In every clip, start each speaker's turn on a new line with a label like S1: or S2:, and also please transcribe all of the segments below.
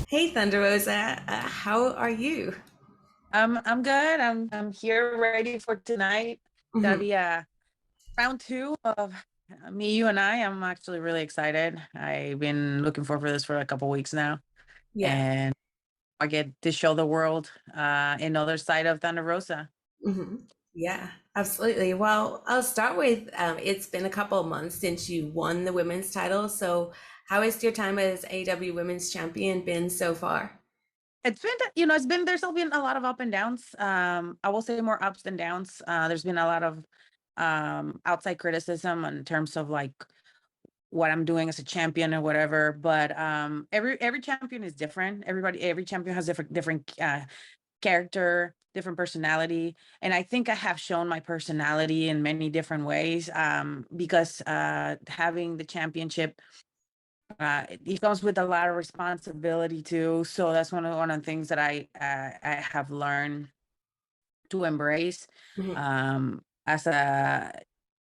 S1: Hey, Thunder Rosa, how are you?
S2: I'm good. I'm here ready for tonight. Gonna
S1: Mhm.
S2: be round two of me, you, and I. I'm actually really excited. I've been looking forward for this for a couple weeks now,
S1: Yeah.
S2: and I get to show the world another side of Thunder Rosa.
S1: Yeah, absolutely. Well, I'll start with it's been a couple of months since you won the women's title. So, how has your time as AEW Women's Champion been so far?
S2: It's been, there's still been a lot of up and downs. I will say more ups than downs. There's been a lot of outside criticism in terms of like what I'm doing as a champion or whatever. But every champion is different. Every champion has different character, different personality, and I think I have shown my personality in many different ways. Because having the championship, it comes with a lot of responsibility too. So that's one of the things that I have learned to embrace.
S1: Mhm.
S2: As a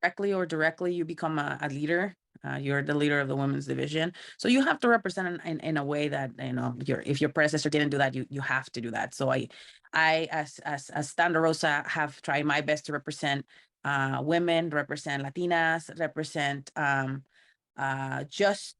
S2: directly or directly, you become a leader. You're the leader of the women's division, so you have to represent in a way that if your predecessor didn't do that, you have to do that. So I as Thunder Rosa have tried my best to represent women, represent Latinas, represent just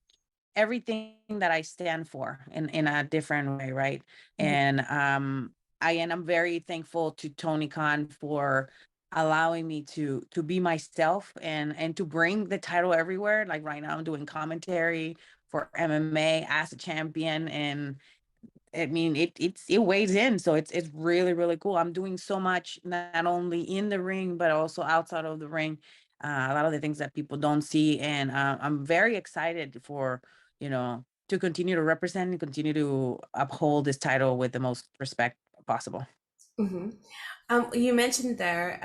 S2: everything that I stand for in a different way, right?
S1: Mhm.
S2: And I'm very thankful to Tony Khan for allowing me to be myself and to bring the title everywhere. Like right now I'm doing commentary for MMA as a champion, and I mean it weighs in. So it's really, really cool. I'm doing so much not only in the ring but also outside of the ring. A lot of the things that people don't see, and I'm very excited for to continue to represent and continue to uphold this title with the most respect possible.
S1: Mhm. You mentioned there,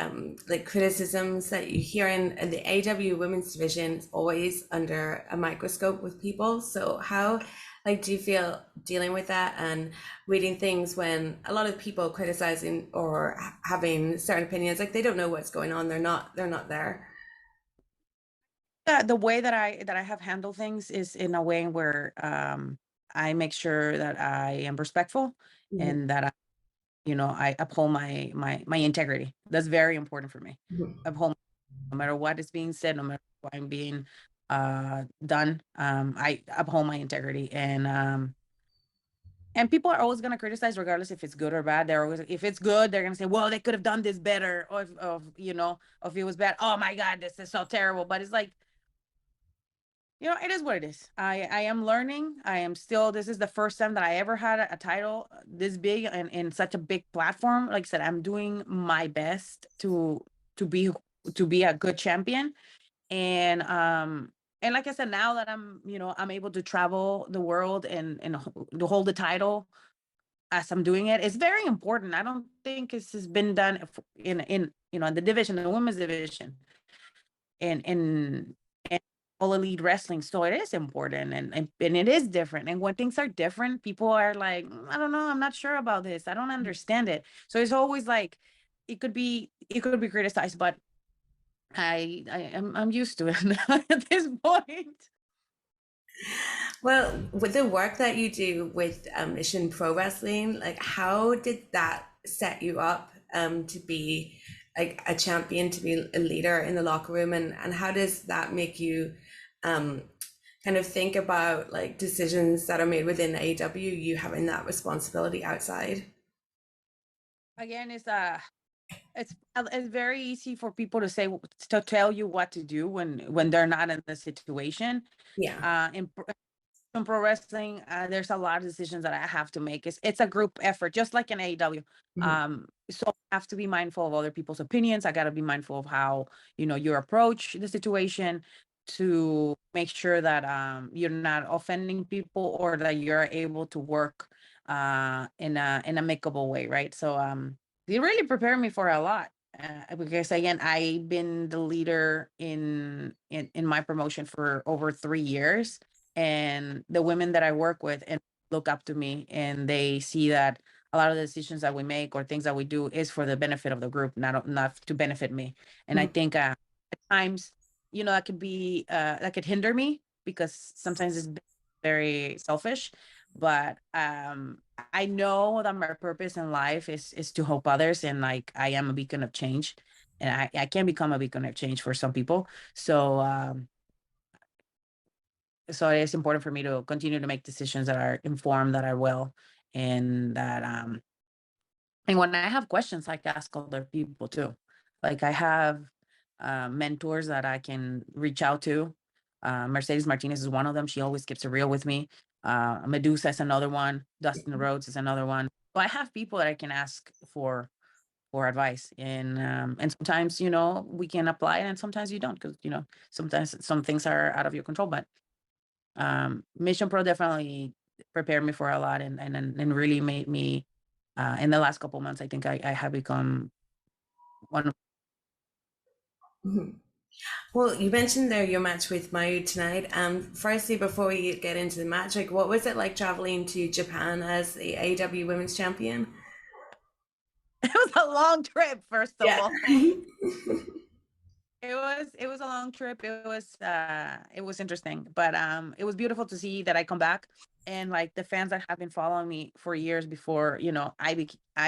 S1: like criticisms that you hear in the AW women's division is always under a microscope with people. So how, like, do you feel dealing with that and reading things when a lot of people criticizing or having certain opinions, like they don't know what's going on. They're not there.
S2: The way that I have handled things is in a way where I make sure that I am respectful
S1: Mhm.
S2: and that I uphold my integrity. That's very important for me.
S1: Mhm.
S2: Uphold no matter what is being said, no matter what I'm being done. I uphold my integrity, and people are always gonna criticize regardless if it's good or bad. They're always if it's good, they're gonna say, well, they could have done this better, or if it was bad, oh my God, this is so terrible. But it's like, it is what it is. I am learning. I am still, this is the first time that I ever had a title this big and in such a big platform. Like I said, I'm doing my best to be to be a good champion. And like I said, now that I'm able to travel the world and to hold the title as I'm doing it, it's very important. I don't think this has been done in the division, the women's division, in all elite wrestling. So it is important, and it is different. And when things are different, people are like, I don't know, I'm not sure about this. I don't understand it. So it's always like it could be criticized, but I'm used to it now at this point.
S1: Well, with the work that you do with Mission Pro Wrestling, like how did that set you up to be like a champion, to be a leader in the locker room, and how does that make you um, kind of think about like decisions that are made within AEW, you having that responsibility outside?
S2: Again, it's very easy for people to say to tell you what to do when they're not in the situation.
S1: Yeah.
S2: In pro wrestling, there's a lot of decisions that I have to make. It's a group effort, just like in AEW.
S1: Mhm.
S2: So I have to be mindful of other people's opinions. I got to be mindful of how you approach the situation to make sure that you're not offending people or that you're able to work in a amicable way, right? So they really prepare me for a lot. Because again, I've been the leader in my promotion for over 3 years, and the women that I work with and look up to me, and they see that a lot of the decisions that we make or things that we do is for the benefit of the group, not to benefit me. And I
S1: Mhm.
S2: think at times, that could hinder me because sometimes it's very selfish. but I know that my purpose in life is to help others, and like I am a beacon of change, and I can become a beacon of change for some people. So so it is important for me to continue to make decisions that are informed, that are well, and that and when I have questions, I can ask other people too. Like I have mentors that I can reach out to. Mercedes Martinez is one of them. She always keeps it real with me. Medusa is another one. Dustin Rhodes is another one. So I have people that I can ask for advice, and sometimes we can apply it, and sometimes you don't, because sometimes some things are out of your control. But Mission Pro definitely prepared me for a lot, and really made me in the last couple months. I think I have become one of.
S1: Mhm. Well, you mentioned there your match with Mayu tonight. Firstly, before we get into the match, like, what was it like traveling to Japan as the AEW Women's Champion?
S2: It was a long trip, first of
S1: Yeah.
S2: all. It was a long trip. It was interesting, but it was beautiful to see that I come back, and like the fans that have been following me for years before I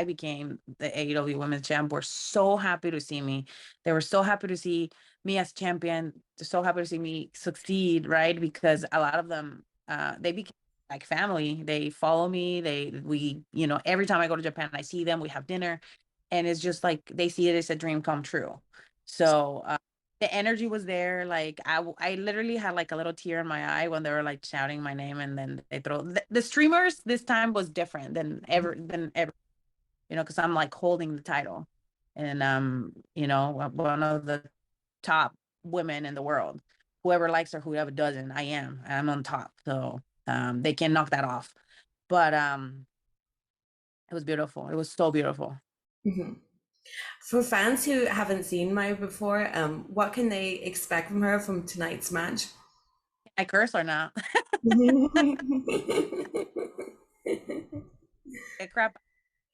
S2: became the AEW Women's Champ were so happy to see me. They were so happy to see me as champion. They're so happy to see me succeed, right? Because a lot of them they became like family. They follow me. We every time I go to Japan, I see them. We have dinner, and it's just like they see it as a dream come true. So the energy was there. Like I literally had like a little tear in my eye when they were like shouting my name, and then they throw the streamers this time was different than ever, because I'm like holding the title, and one of the top women in the world. Whoever likes her, whoever doesn't, I'm on top. So they can't knock that off. But it was beautiful. It was so beautiful.
S1: Mhm. For fans who haven't seen Mayu before, what can they expect from her from tonight's match?
S2: I curse or not? Crap,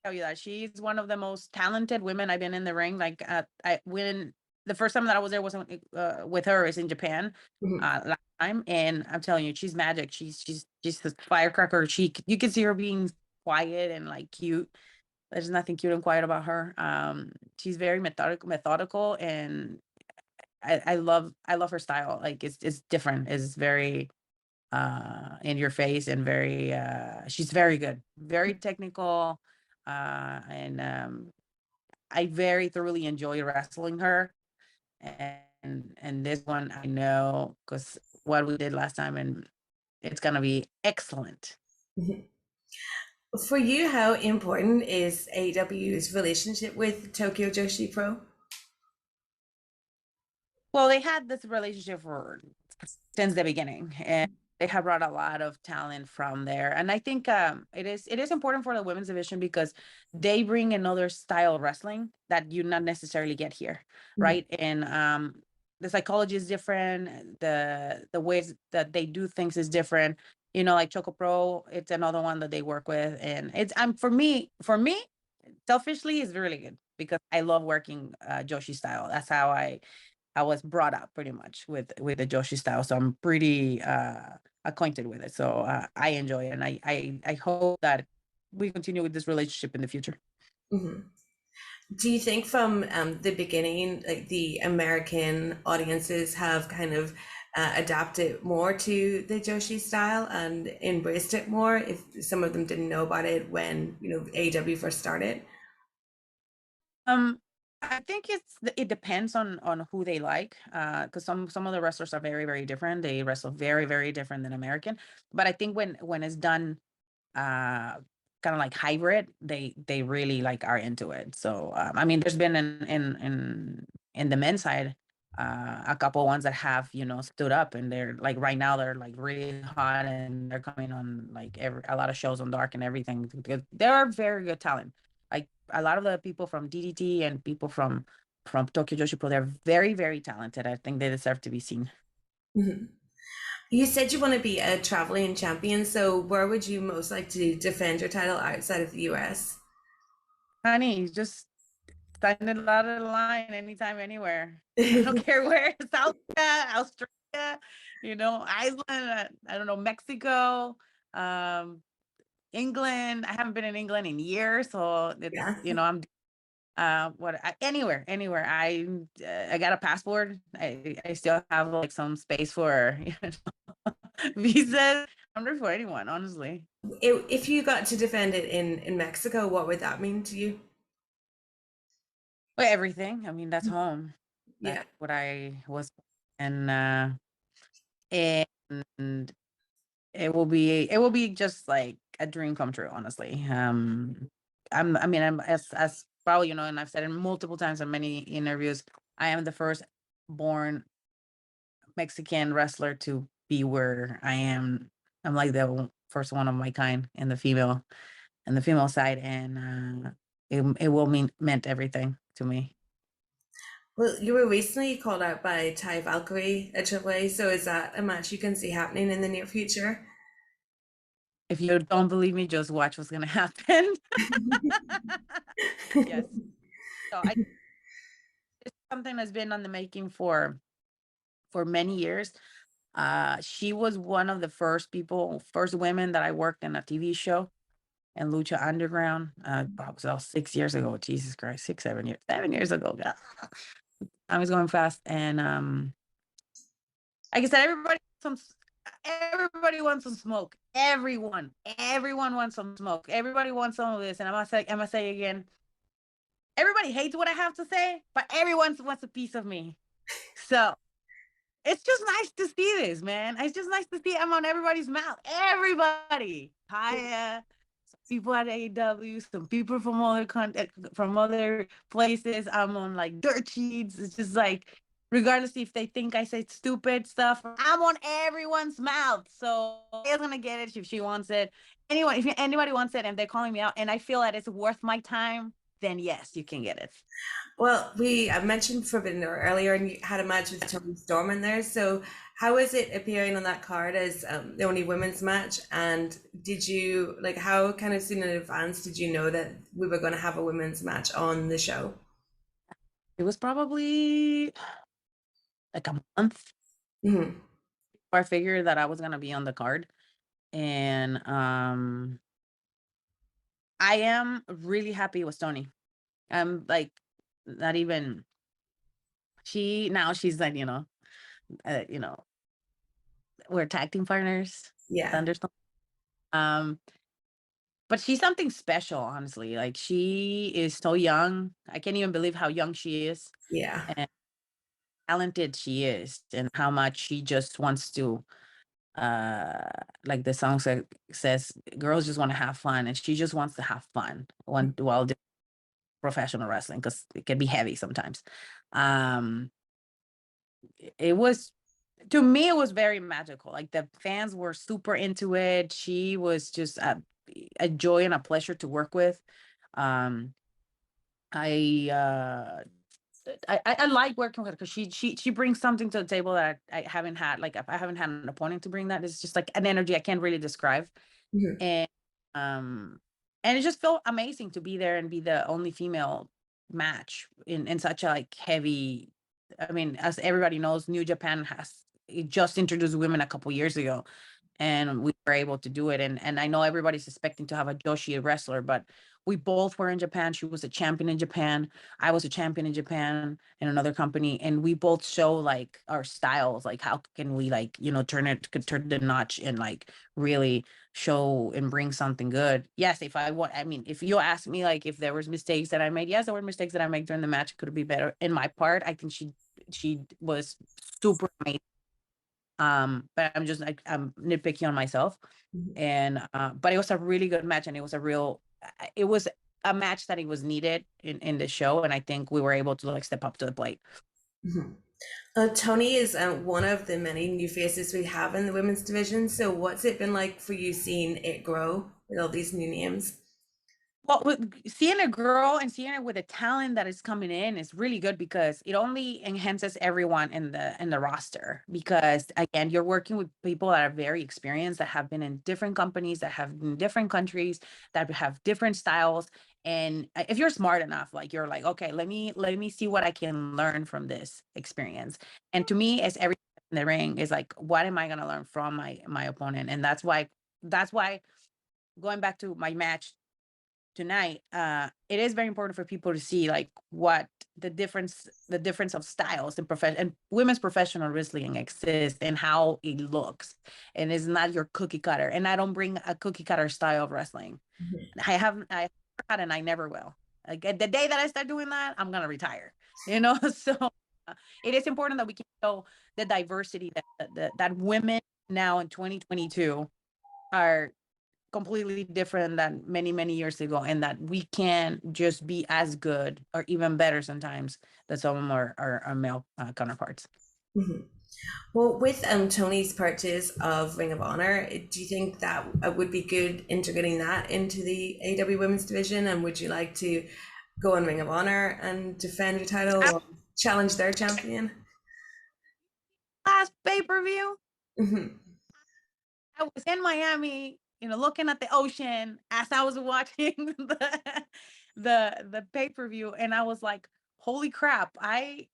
S2: tell you that she's one of the most talented women I've been in the ring. Like I when the first time that I was there was with her is in Japan
S1: Mhm.
S2: last time, and I'm telling you, she's magic. She's the firecracker. You can see her being quiet and like cute. There's nothing cute and quiet about her. She's very methodical, and I love her style. Like it's different. It's very in your face, and very she's very good, very technical, and I very thoroughly enjoy wrestling her. And this one I know, because what we did last time, and it's gonna be excellent.
S1: Mhm. For you, how important is AEW's relationship with Tokyo Joshi Pro?
S2: Well, they had this relationship for since the beginning, and they have brought a lot of talent from there. And I think it is important for the women's division, because they bring another style of wrestling that you not necessarily get here,
S1: Mhm.
S2: right? And the psychology is different. The ways that they do things is different. Like Choco Pro, it's another one that they work with, and it's for me, selfishly, it's really good, because I love working Joshi style. That's how I was brought up pretty much with the Joshi style, so I'm pretty acquainted with it. So I enjoy it, and I hope that we continue with this relationship in the future.
S1: Mhm. Do you think from the beginning, like the American audiences have kind of adapted more to the Joshi style and embraced it more? If some of them didn't know about it when AEW first started.
S2: Um, I think it depends on who they like, because some of the wrestlers are very very different. They wrestle very very different than American, but I think when it's done uh kind of like hybrid, they really like are into it. So I mean, there's been in the men's side a couple ones that have stood up, and they're like right now they're like really hot, and they're coming on like a lot of shows on Dark and everything, because they're very good talent. Like a lot of the people from DDT and people from Tokyo Joshi Pro, they're very very talented. I think they deserve to be seen.
S1: Mhm. You said you want to be a traveling champion, so where would you most like to defend your title outside of the US?
S2: Honey, just sign the dotted line anytime, anywhere. I don't care where. South Africa, Australia, Iceland, I don't know, Mexico. England. I haven't been in England in years, so it's,
S1: Yeah.
S2: I'm anywhere. I got a passport. I still have like some space for visas. I'm ready for anyone, honestly.
S1: If you got to defend it in Mexico, what would that mean to you?
S2: But everything. I mean, that's home.
S1: Yeah.
S2: That's what I was, and and it will be just like a dream come true, honestly. I'm as probably, and I've said it multiple times in many interviews, I am the first born Mexican wrestler to be where I am. I'm like the first one of my kind in the female side, and it will meant everything to me.
S1: Well, you were recently called out by Taya Valkyrie at AAA, so is that a match you can see happening in the near future?
S2: If you don't believe me, just watch what's gonna happen. Yes. So it's something that's been on the making for many years. She was one of the first women that I worked in a TV show and Lucha Underground. That was 6 years ago. Jesus Christ, 6, 7 years, 7 years ago. God, time is going fast. And like I said, everybody wants some smoke. Everyone wants some smoke. Everybody wants some of this. And I'm gonna say again, everybody hates what I have to say, but everyone wants a piece of me. So it's just nice to see this, man. It's just nice to see I'm on everybody's mouth. Everybody. Hiya. Some people at AEW, some people from other places. I'm on like dirt sheets. It's just like, regardless if they think I say stupid stuff, I'm on everyone's mouth. So she's gonna get it if she wants it. If anybody wants it and they're calling me out and I feel that it's worth my time, then yes, you can get it.
S1: Well, we I mentioned Forbidden Door earlier, and you had a match with Tony Storm in there. So, how is it appearing on that card as the only women's match? And did you like how kind of soon in advance did you know that we were going to have a women's match on the show?
S2: It was probably like a month
S1: Hmm.
S2: before I figured that I was gonna be on the card. And I am really happy with Tony. I'm like not even she's like, uh, you know, we're tag team partners,
S1: Yeah,
S2: Thunder. Um, but she's something special, honestly. Like she is so young. I can't even believe how young she is
S1: yeah.
S2: and talented she is, and how much she just wants to like the song says, girls just want to have fun, and she just wants to have fun while doing professional wrestling, because it can be heavy sometimes. um it was, to me, it was very magical. Like the fans were super into it. She was just a joy and a pleasure to work with. um I I like working with her because she brings something to the table that I haven't had. Like I haven't had an opponent to bring that. It's just like an energy I can't really describe.
S1: Mhm.
S2: And um and it just felt amazing to be there and be the only female match in such a like heavy. I mean, as everybody knows, New Japan has it just introduced women a couple years ago, and we were able to do it. And I know everybody's expecting to have a Joshi wrestler, but we both were in Japan. She was a champion in Japan. I was a champion in Japan in another company, and we both show like our styles. Like how can we like turn the notch and like really show and bring something good. Yes, I mean, if you ask me like if there was mistakes that I made, yes, there were mistakes that I made during the match. It could be better in my part. I think she was super amazing. But I'm just like I'm nitpicky on myself.
S1: Mhm.
S2: And but it was a really good match, and it was a match that it was needed in the show, and I think we were able to like step up to the plate.
S1: Mhm. Tony is one of the many new faces we have in the women's division. So, what's it been like for you seeing it grow with all these new names?
S2: Well, seeing a girl and seeing it with the talent that is coming in is really good, because it only enhances everyone in the roster. Because again, you're working with people that are very experienced, that have been in different companies, that have been in different countries, that have different styles. And if you're smart enough, like you're like, okay, let me see what I can learn from this experience. And to me, as every in the ring is like, what am I gonna learn from my opponent? And that's why going back to my match tonight, it is very important for people to see like what the difference of styles and profession and women's professional wrestling exists and how it looks, and it's not your cookie cutter. And I don't bring a cookie cutter style of wrestling.
S1: Mhm.
S2: I never had, and I never will. Like the day that I start doing that, I'm gonna retire. So it is important that we can show the diversity that women now in 2022 are completely different than many years ago, and that we can just be as good or even better sometimes than some of our male counterparts.
S1: Mhm. Well, with Tony's purchase of Ring of Honor, do you think that would be good integrating that into the AW Women's Division? And would you like to go on Ring of Honor and defend your title or challenge their champion?
S2: Last pay-per-view,
S1: Mhm.
S2: I was in Miami, looking at the ocean as I was watching the pay-per-view, and I was like, holy crap, I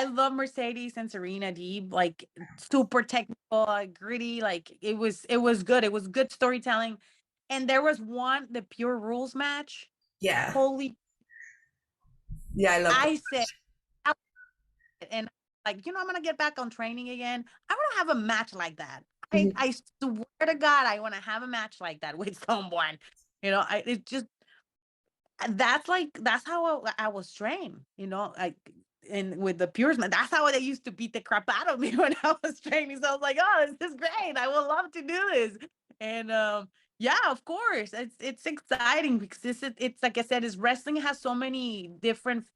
S2: love Mercedes and Serena Deeb, like super technical, gritty. Like it was good. It was good storytelling. And there was the Pure Rules match.
S1: Yeah,
S2: Holy,
S1: yeah, I love that.
S2: I said, I- and like, I'm gonna get back on training again. I want to have a match like that. I
S1: Mhm.
S2: I swear to God, I want to have a match like that with someone. It just that's how I was trained, like, and with the pures man, that's how they used to beat the crap out of me when I was training. So I was like, oh, this is great. I would love to do this. And yeah, of course, it's exciting because it's like I said, is wrestling has so many different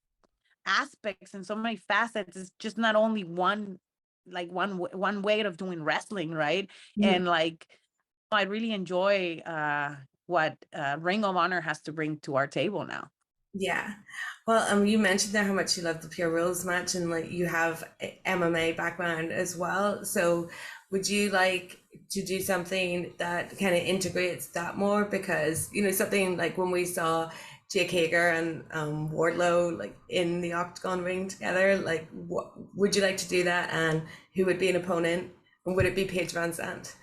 S2: aspects and so many facets. It's just not only one way of doing wrestling, right?
S1: Mhm.
S2: And like I really enjoy what Ring of Honor has to bring to our table now.
S1: Yeah. Well, you mentioned there how much you love the Pure Rules match and like you have a MMA background as well. So would you like to do something that kind of integrates that more? Because, something like when we saw Jake Hager and Wardlow like in the octagon ring together, like what would you like to do that? And who would be an opponent? And would it be Paige VanZant?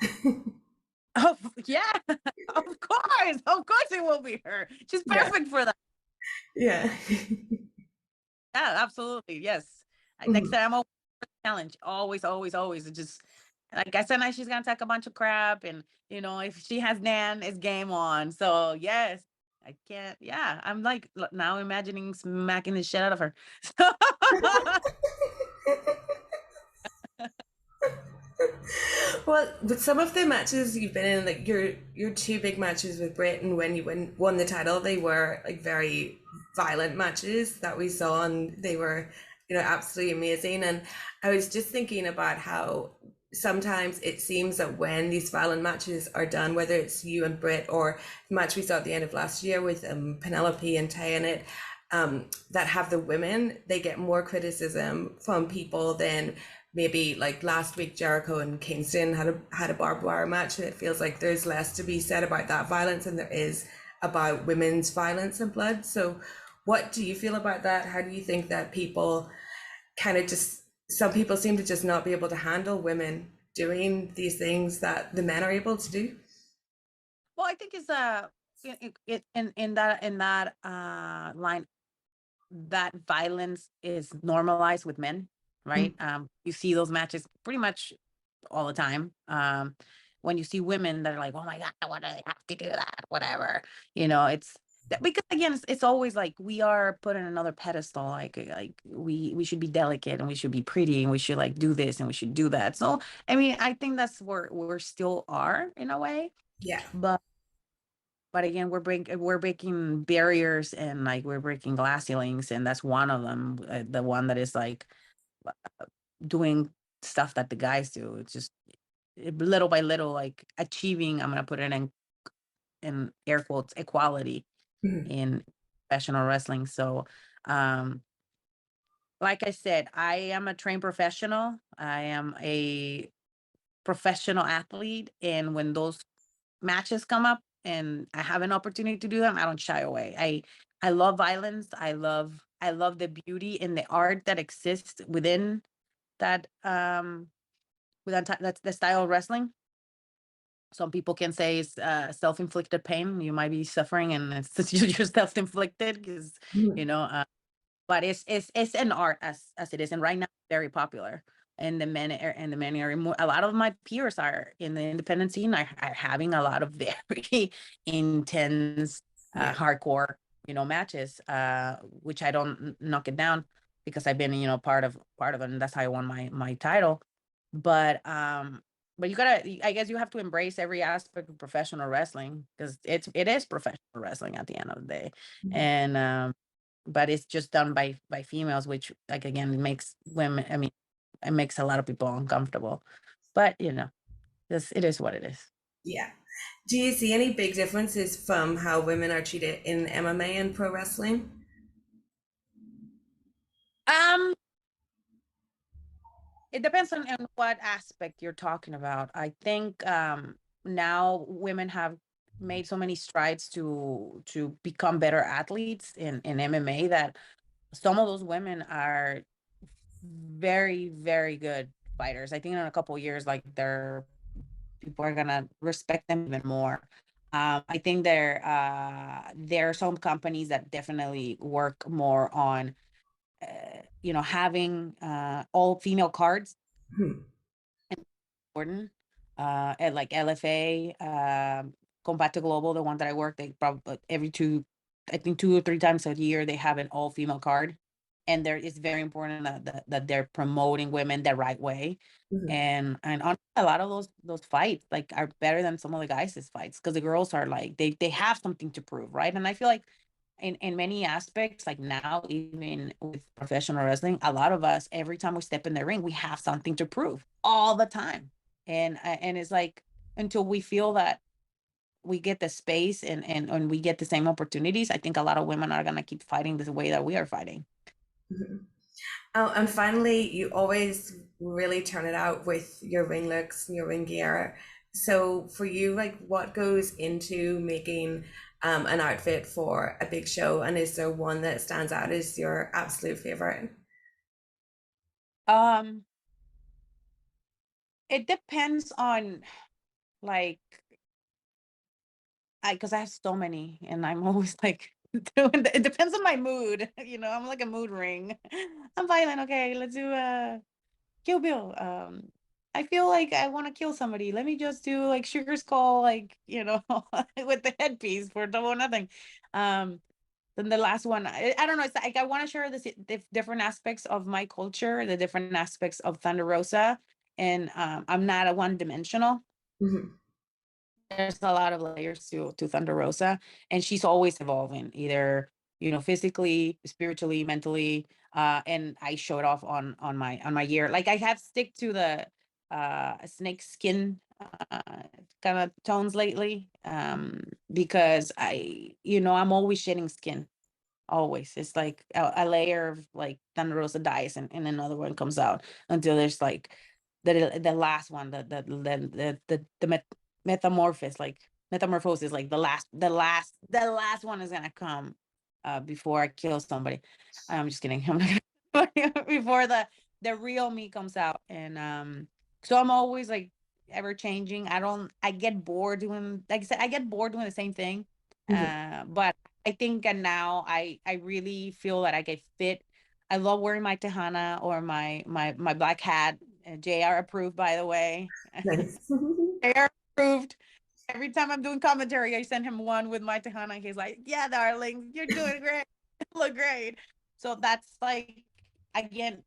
S2: Oh yeah, of course it will be her. She's
S1: Yeah.
S2: perfect for that.
S1: Yeah.
S2: Yeah, absolutely. Yes. Like I
S1: Mhm.
S2: said, I'm always for the challenge. Always, always, always. It just like I said, now she's gonna take a bunch of crap, and if she has Dan, it's game on. So yes, I can't. Yeah, I'm like now imagining smacking the shit out of her.
S1: Well, with some of the matches you've been in, like your two big matches with Britt and when you won the title, they were like very violent matches that we saw, and they were, absolutely amazing. And I was just thinking about how sometimes it seems that when these violent matches are done, whether it's you and Britt or the match we saw at the end of last year with Penelope and Tay in it, that have the women, they get more criticism from people than maybe like last week Jericho and Kingston had a barbed wire match, and it feels like there's less to be said about that violence than there is about women's violence and blood. So what do you feel about that? How do you think that people kind of just some people seem to just not be able to handle women doing these things that the men are able to do?
S2: Well, I think it's in that line, that violence is normalized with men, right? You see those matches pretty much all the time. When you see women that are like, oh my God, why do they have to do that? Whatever. It's because again, it's always like we are put in another pedestal, like we should be delicate and we should be pretty and we should like do this and we should do that. So I mean, I think that's where we still are in a way,
S1: Yeah.
S2: but again, we're breaking barriers, and like we're breaking glass ceilings, and that's one of them. The one that is like doing stuff that the guys do. It's just little by little, like achieving. I'm gonna put it in air quotes, equality
S1: Mhm.
S2: in professional wrestling. So, um, like I said, I am a trained professional. I am a professional athlete, and when those matches come up and I have an opportunity to do them, I don't shy away. I love violence. I love the beauty and the art that exists within that that's the style of wrestling. Some people can say it's self-inflicted pain. You might be suffering, and it's you're self-inflicted because you
S1: Mhm.
S2: know. But it's an art as it is, and right now very popular in the men area. A lot of my peers are in the independent scene are having a lot of very intense,
S1: Yeah.
S2: hardcore, matches. Which I don't knock it down because I've been part of it, and that's how I won my title. But you gotta, I guess you have to embrace every aspect of professional wrestling because it is professional wrestling at the end of the day,
S1: Mhm.
S2: and but it's just done by females, which like again makes women. I mean, it makes a lot of people uncomfortable. But it is what it is.
S1: Yeah. Do you see any big differences from how women are treated in MMA and pro wrestling?
S2: Um, it depends on what aspect you're talking about. I think now women have made so many strides to become better athletes in MMA that some of those women are very, very good fighters. I think in a couple of years, like people are gonna respect them even more. I think there are some companies that definitely work more on having all female cards
S1: Hmm.
S2: important. At like LFA, Combate Global, the one that I work, they probably I think 2 or 3 times a year, they have an all female card. And it's very important that they're promoting women the right way.
S1: Mhm.
S2: And on a lot of those fights like are better than some of the guys' fights because the girls are like they have something to prove, right? And I feel like in many aspects, like now, even with professional wrestling, a lot of us, every time we step in the ring, we have something to prove all the time. And it's like until we feel that we get the space and we get the same opportunities, I think a lot of women are gonna keep fighting the way that we are fighting.
S1: Mhm. Oh, and finally, you always really turn it out with your ring looks and your ring gear. So for you, like what goes into making an outfit for a big show? And is there one that stands out as your absolute favorite?
S2: Um, it depends on like because I have so many, and I'm always like it depends on my mood. I'm like a mood ring. I'm violent. Okay, let's do Kill Bill. I feel like I want to kill somebody. Let me just do like Sugar Skull, like with the headpiece for double or nothing. Um, then the last one, I don't know. It's like I want to share the different aspects of my culture, the different aspects of Thunder Rosa, and I'm not a one dimensional.
S1: Mhm.
S2: There's a lot of layers to Thunder Rosa, and she's always evolving, either physically, spiritually, mentally. And I show it off on my year. Like I have stick to the snake skin kind of tones lately, because I'm always shedding skin. Always, it's like a layer of like Thunder Rosa dies, and another one comes out until there's like the last one, the metamorphosis, like the last one is gonna come before I kill somebody. I'm just kidding. I'm not gonna before the real me comes out, and so I'm always like ever changing. I get bored doing, like I said, I get bored doing the same thing,
S1: Mhm.
S2: but I think now I really feel that I get fit. I love wearing my Tejana or my black hat. JR approved, by the way.
S1: Nice.
S2: JR approved. Every time I'm doing commentary, I send him one with my Tejana. He's like, "Yeah, darling, you're doing great. Look great." So that's like, again,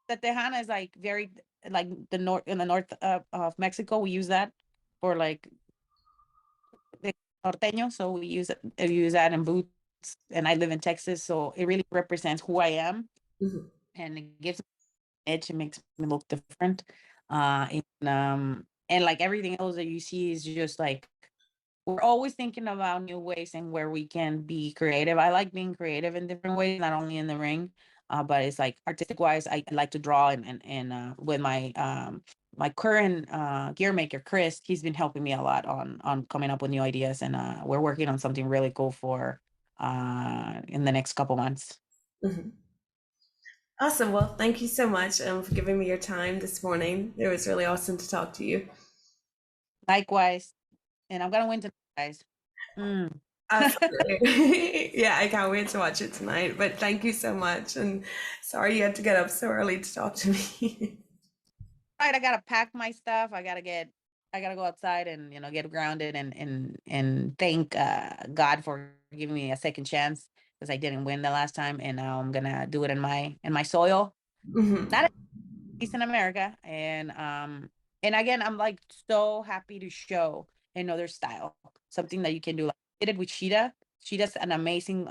S2: the Tejana is like very like the north of Mexico. We use that for like the norteño, so we use that in boots. And I live in Texas, so it really represents who I am,
S1: Mhm.
S2: and it gives me an edge. It makes me look different. And like everything else that you see is just like we're always thinking about new ways and where we can be creative. I like being creative in different ways, not only in the ring, but it's like artistic wise. I like to draw, and with my current gear maker Chris, he's been helping me a lot on coming up with new ideas, and we're working on something really cool for in the next couple months.
S1: Mhm. Awesome. Well, thank you so much for giving me your time this morning. It was really awesome to talk to you.
S2: Likewise. And I'm gonna win tonight, guys. Mm.
S1: Absolutely. Yeah, I can't wait to watch it tonight. But thank you so much. And sorry you had to get up so early to talk to me.
S2: Right, I gotta pack my stuff. I gotta go outside and get grounded and thank God for giving me a second chance because I didn't win the last time, and now I'm gonna do it in my soil, not
S1: Mhm.
S2: at least in America. And again, I'm like so happy to show another style, something that you can do. Like I did it with Sheeta. Sheeta's an amazing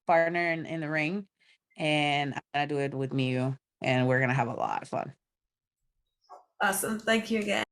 S2: partner in the ring, and I'm gonna do it with Miyu, and we're gonna have a lot of fun.
S1: Awesome. Thank you again.